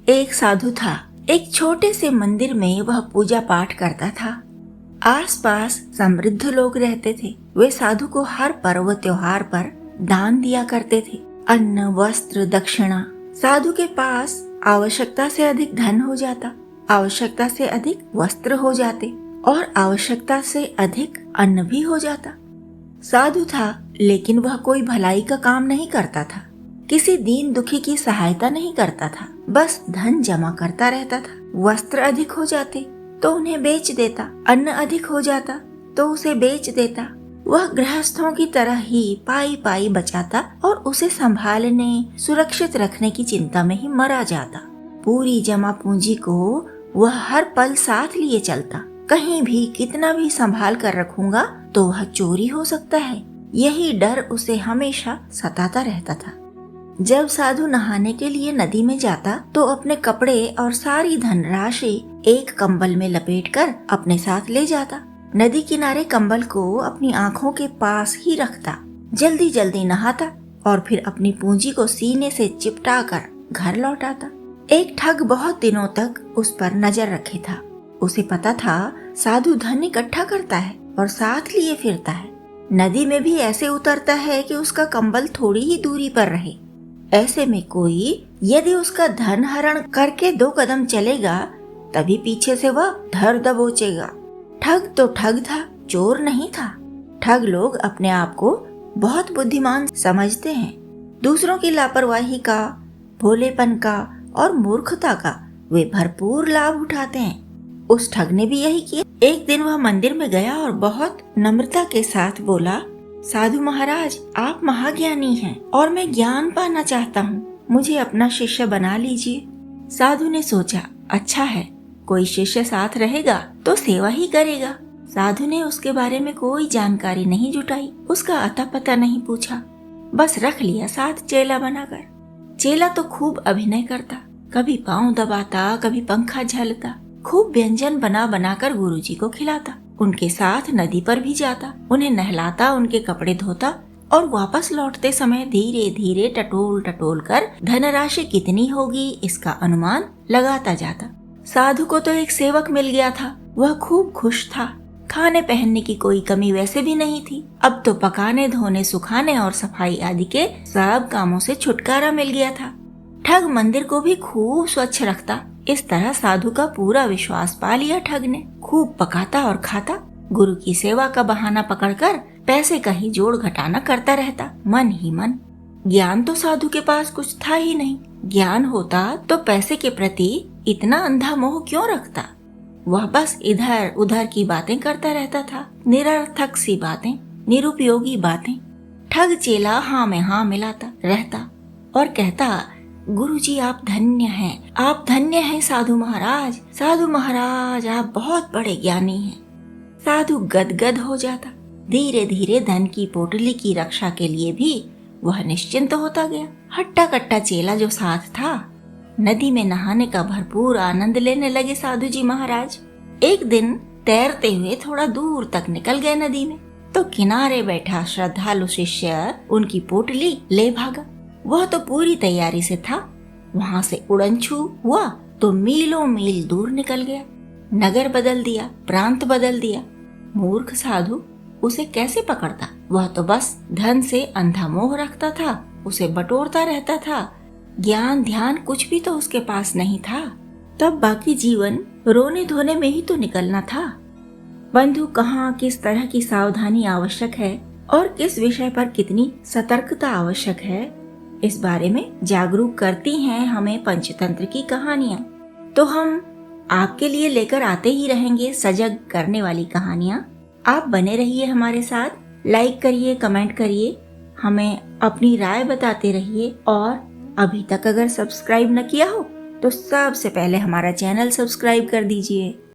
एक साधु था। एक छोटे से मंदिर में वह पूजा पाठ करता था। आसपास समृद्ध लोग रहते थे। वे साधु को हर पर्व त्योहार पर दान दिया करते थे, अन्न, वस्त्र, दक्षिणा। साधु के पास आवश्यकता से अधिक धन हो जाता, आवश्यकता से अधिक वस्त्र हो जाते और आवश्यकता से अधिक अन्न भी हो जाता। साधु था, लेकिन वह कोई भलाई का काम नहीं करता था, किसी दीन दुखी की सहायता नहीं करता था, बस धन जमा करता रहता था। वस्त्र अधिक हो जाते तो उन्हें बेच देता, अन्न अधिक हो जाता तो उसे बेच देता। वह गृहस्थों की तरह ही पाई पाई बचाता और उसे संभालने, सुरक्षित रखने की चिंता में ही मरा जाता। पूरी जमा पूंजी को वह हर पल साथ लिए चलता। कहीं भी कितना भी संभाल कर रखूंगा तो वह चोरी हो सकता है, यही डर उसे हमेशा सताता रहता था। जब साधु नहाने के लिए नदी में जाता तो अपने कपड़े और सारी धनराशि एक कंबल में लपेटकर अपने साथ ले जाता। नदी किनारे कंबल को अपनी आंखों के पास ही रखता, जल्दी जल्दी नहाता और फिर अपनी पूंजी को सीने से चिपटा कर घर लौट आता। एक ठग बहुत दिनों तक उस पर नजर रखे था। उसे पता था साधु धन इकट्ठा करता है और साथ लिए फिरता है। नदी में भी ऐसे उतरता है कि उसका कंबल थोड़ी ही दूरी पर रहे। ऐसे में कोई यदि उसका धन हरण करके 2 कदम चलेगा तभी पीछे से वह धर दबोचेगा। ठग तो ठग था, चोर नहीं था। ठग लोग अपने आप को बहुत बुद्धिमान समझते हैं। दूसरों की लापरवाही का, भोलेपन का और मूर्खता का वे भरपूर लाभ उठाते हैं। उस ठग ने भी यही किया। एक दिन वह मंदिर में गया और बहुत नम्रता के साथ बोला, साधु महाराज, आप महाज्ञानी हैं और मैं ज्ञान पाना चाहता हूँ, मुझे अपना शिष्य बना लीजिए। साधु ने सोचा, अच्छा है, कोई शिष्य साथ रहेगा तो सेवा ही करेगा। साधु ने उसके बारे में कोई जानकारी नहीं जुटाई, उसका अता पता नहीं पूछा, बस रख लिया साथ चेला बनाकर। चेला तो खूब अभिनय करता, कभी पाँव दबाता, कभी पंखा झलता, खूब व्यंजन बना बनाकर गुरुजी को खिलाता। उनके साथ नदी पर भी जाता, उन्हें नहलाता, उनके कपड़े धोता और वापस लौटते समय धीरे धीरे टटोल टटोल कर धनराशि कितनी होगी इसका अनुमान लगाता जाता। साधु को तो एक सेवक मिल गया था, वह खूब खुश था। खाने पहनने की कोई कमी वैसे भी नहीं थी। अब तो पकाने, धोने, सुखाने और सफाई आदि के सब कामों से छुटकारा मिल गया था। ठग मंदिर को भी खूब स्वच्छ रखता। इस तरह साधु का पूरा विश्वास पा लिया ठग ने। खूब पकाता और खाता, गुरु की सेवा का बहाना पकड़कर पैसे का ही जोड़ घटाना करता रहता, मन ही मन। ज्ञान तो साधु के पास कुछ था ही नहीं। ज्ञान होता तो पैसे के प्रति इतना अंधा मोह क्यों रखता। वह बस इधर उधर की बातें करता रहता था, निरर्थक सी बातें, निरुपयोगी बातें। ठग चेला हाँ में हाँ मिलाता रहता और कहता, गुरुजी आप धन्य हैं, आप धन्य हैं साधु महाराज, साधु महाराज आप बहुत बड़े ज्ञानी हैं। साधु गदगद हो जाता। धीरे धीरे धन की पोटली की रक्षा के लिए भी वह निश्चिंत होता गया। हट्टा कट्टा चेला जो साथ था, नदी में नहाने का भरपूर आनंद लेने लगे साधु जी महाराज। एक दिन तैरते हुए थोड़ा दूर तक निकल गए नदी में, तो किनारे बैठा श्रद्धालु शिष्य उनकी पोटली ले भागा। वह तो पूरी तैयारी से था। वहां से उड़न छू हुआ तो मीलों मील दूर निकल गया, नगर बदल दिया, प्रांत बदल दिया। मूर्ख साधु उसे कैसे पकड़ता। वह तो बस धन से अंधा मोह रखता था, उसे बटोरता रहता था। ज्ञान ध्यान कुछ भी तो उसके पास नहीं था। तब बाकी जीवन रोने धोने में ही तो निकलना था। बंधु, कहाँ किस तरह की सावधानी आवश्यक है और किस विषय पर कितनी सतर्कता आवश्यक है, इस बारे में जागरूक करती हैं हमें पंचतंत्र की कहानियाँ। तो हम आपके लिए लेकर आते ही रहेंगे सजग करने वाली कहानियाँ। आप बने रहिए हमारे साथ, लाइक करिए, कमेंट करिए, हमें अपनी राय बताते रहिए। और अभी तक अगर सब्सक्राइब न किया हो तो सबसे पहले हमारा चैनल सब्सक्राइब कर दीजिए।